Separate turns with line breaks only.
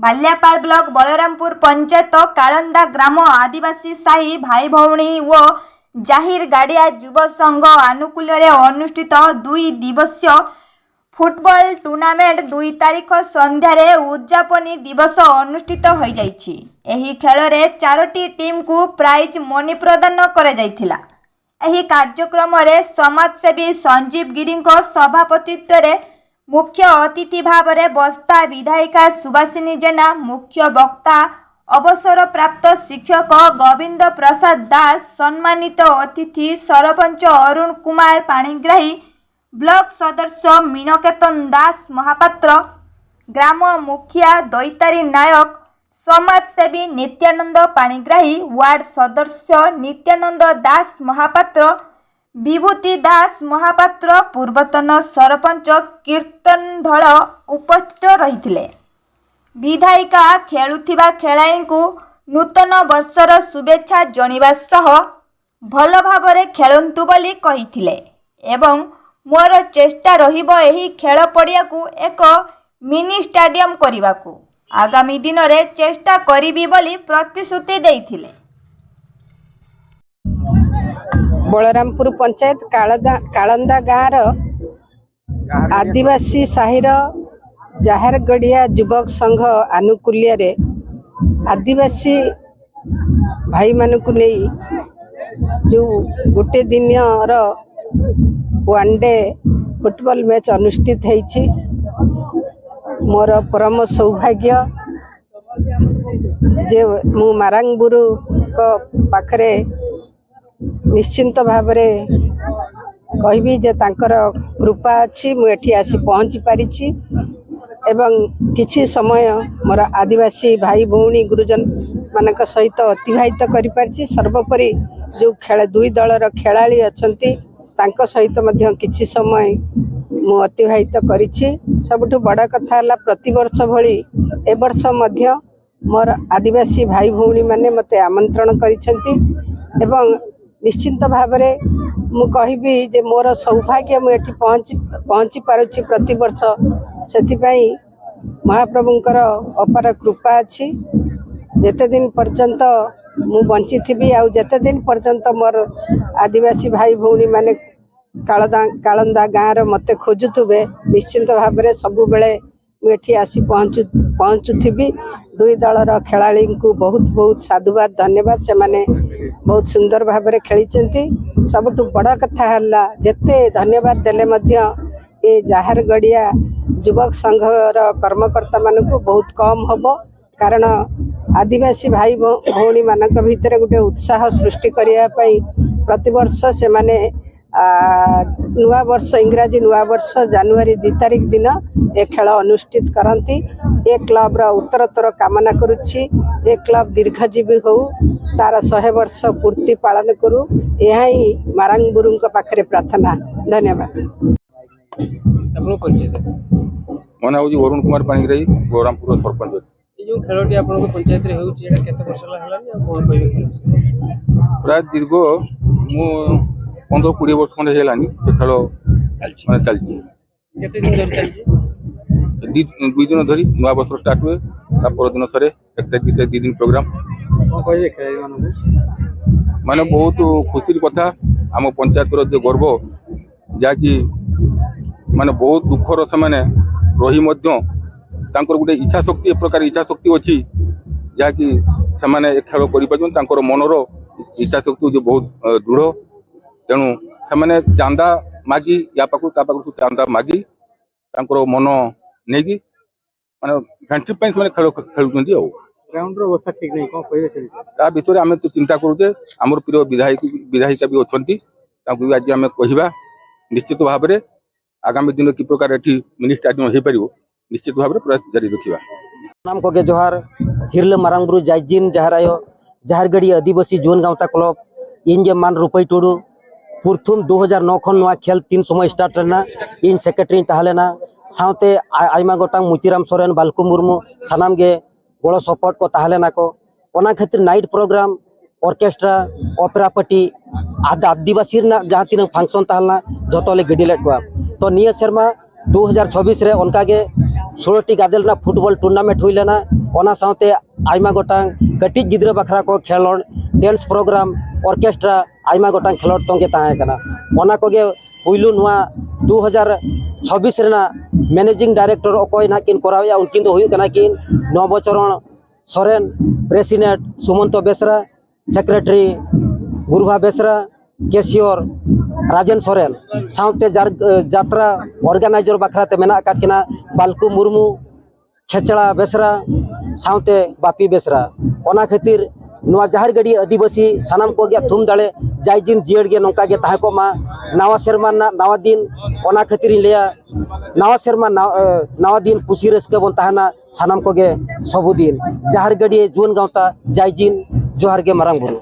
बाल्यापाल block Balrampur panchayat कालंदा ग्राम आदिवासी साही भाई भौणी व जाहिर गाड़िया युव संघ आनुकूल्य अनुष्ठित 2 दिवसीय फुटबॉल टूर्नामेंट 2 तारीख संध्यारे उद्यापनी दिवस अनुष्ठित हो जाइछि। एही खेलरे 4टी टीम को प्राइज मनी प्रदान करा जाइथिला। एही कार्यक्रम रे समाजसेवी संजीव गिरी सभापतित्व रे मुख्य अतिथि भाव में बस्ता विधायिका सुभाषिनी जेना, मुख्य वक्ता अवसर प्राप्त शिक्षक गोविंद प्रसाद दास, सम्मानित अतिथि सरपंच अरुण कुमार पाणिग्राही, ब्लॉक सदस्य मीनकेतन दास महापात्र, ग्राम मुखिया दैतारी नायक, समाजसेवी नित्यानंद पाणिग्राही, वार्ड सदस्य नित्यानंद दास महापात्र, विभूति दास महापात्र, पूर्वतन सरपंच कीर्तन धळ उपस्थित रहिथिले। विधायिका खेलुथिबा खेलाड़ी को नूतन वर्षर शुभेच्छा जणिबा सह भल भाबरे खेलंतु बोली कहिथिले एवं मोर चेष्टा रहिबो एही खेल पड़िया को एक मिनी स्टेडियम करिबाकू। आगामी दिन रे चेष्टा करिबी बोली प्रतिश्रुति देइथिले।
बलरामपुर पंचायत कालंदा गाँव आदिवासी साहिर जाहिर गड़िया युवक संघ आनुकूल्य रे आदिवासी भाई मानक नहीं जो गोटे दिन वनडे फुटबॉल मैच अनुष्ठित होइछि। मोर परम सौभाग्य जे मु मारांगबुरु को पाखरे निश्चिंत भावरे कहबी जे तांकर कृपा अच्छी मुझे आसी पहुँची पारिछि एवं किछि समय मोर आदिवासी भाई भौणी गुरुजन मानक सहित अतिवाहित करि पारिछि। सर्वोपरि जो खेल 2 दलर खेलाड़ी अछंती तांको सहित मध्य किछि समय मु अतिवाहित करिछि। सबठु बड़ा कथा हला प्रति वर्ष भली ए वर्ष मध्य मोर आदिवासी भाई भौणी माने मते आमंत्रण करिसेंती एवं निश्चिंत भावरे मु कहबी जे मोर सौभाग्य मु एठी पहुँची पारुछि प्रति वर्ष। सेथिपाई महाप्रभुंकर अपार कृपा अछि। जेते दिन पर्यंत मु बंची थिबी आ जेते दिन पर्यंत मोर आदिवासी भाई भौणी माने कालंदा गाँव रे मते खोजुथुबे निश्चिंत भावरे सबु बेले मु एठी आसी पहुँचुथिबी। 2 दलर खेलाड़ी को बहुत बहुत साधुवाद धन्यवाद। से माने बहुत सुंदर भाव खेली। सबुठु बड़ा कथा हल्ला जेते धन्यवाद देले मध्य ए जाहिर गड़िया युवक संघर कर्मकर्ता मानक बहुत कम हबो। कारण आदिवासी भाई भौणी मानक भितर गोटे उत्साह सृष्टि करिया पई प्रति वर्ष से माने नुआ वर्ष इंग्राजी नुआ वर्ष जनवरी 2 तारीख दिन ए खेल अनुष्ठित करती। ए क्लब रा उत्तरोत्तर कामना करुछि। ए क्लब दीर्घजीवी हो तार 100 वर्ष पूर्ति पालन करू यह ही मारांगबुरु पाखरे प्रार्थना। धन्यवाद।
मो ना हूँ अरुण कुमार पाणिग्राही, बलरामपुर सरपंच।
जो खेलटी आपन पंचायत रे होउछि एटा केते वर्ष हलानी आ कोन कहबे?
प्राय दीर्घ मु 15-20 वर्ष खंडे हेलानी ए खेल माने चलछि।
केते दिन धरि चलछि?
2 दिन धरी नुआ वर्ष स्टार्ट हुए ता पर दिन सरे 1 तारीख 2 दिन प्रोग्राम।
कोन कहबे खेलाड़ी मानक
माने बहुत खुशी कथा। आम पंचायत रो जो गर्व जा कि माने बहुत दुखर से माने रही मध्य तांकर गुटे इच्छा शक्ति ए प्रकार इच्छा शक्ति अछि जा कि से माने ए खेल करि पाजन। तांकर मनरो इच्छा शक्ति जो बहुत दृढ़। तेणु से माने चांदा मागी या पाकु ता पाकु चांदा मागी तांकर मन नेगी माने फ्रेंडशिप पे से खेल खेलुचंदी। आ
ग्राउंड रो अवस्था ठीक नहीं कोन कहबे से विषय
ता विषय आमे तो चिंता करूचे। हमर प्रिय विधायिका भी अछंती ताकु भी आज आमे कहिबा निश्चित भाव में आगामी दिन की प्रकार एठी मिनी स्टेडियम हे परिबो निश्चित भाव में प्रयास जारी रखिबा।
नाम को के जोहार हिरले मारांगबुरु जायजिन जहरायो जाहरगड़ी आदिवासी जोन गांवता क्लब इन जे मान रुपई टुडू पुरथुम 2009 खन नवा खेल 3 समय स्टार्ट रहना। इन सेक्रेटरी ताहलेना साउते आइमा गोटांग मुचिराम सोरेन बालकु मुर्मू सानाम गे गोड़ सपोर्ट को ताहलेना को ओना खातिर night programme orchestra opera party आदिवासी जहाँ तीन फंक्शन ताहलना जतले गिडिलेट को तो निया शर्मा 2026 रे उनका के 16टी गाजल ना फुटबॉल टूर्नामेंट हुई लेना ओना साउते आइमा गोटांग कटिज गिद्रा बखरा को खेलोड डांस प्रोग्राम ऑर्केस्ट्रा आइमा गोटांग खेलोड तोंगे ताहे कना ओना कोगे पुइलु नुआ 2026 रेना मैनेजिंग डायरेक्टर अकोय ना किन करावया उनकिन दो हुयु कना किन Navcharan Soren president Sumant Besra secretary Guruba Besra cashier Rajan Soren साउते जात्रा ऑर्गेनाइजर बखराते मेना काटकिना बालकू मुर्मू खेचड़ा बेसरा साउते बापी बेसरा ओना खातिर नुआ जहार गड़ी आदिवासी सानाम को गया थुम दाड़े जायजिन जियड़ गे नौका गे ताहे को मा नवा शर्मा नवा दिन ओना खातिर लिया नवा शर्मा नवा दिन खुशी रस्के बन ताहना सानाम को गे सबु दिन जहार गड़ी जुन गांवता जायजिन जोहार गे मारांग बुरु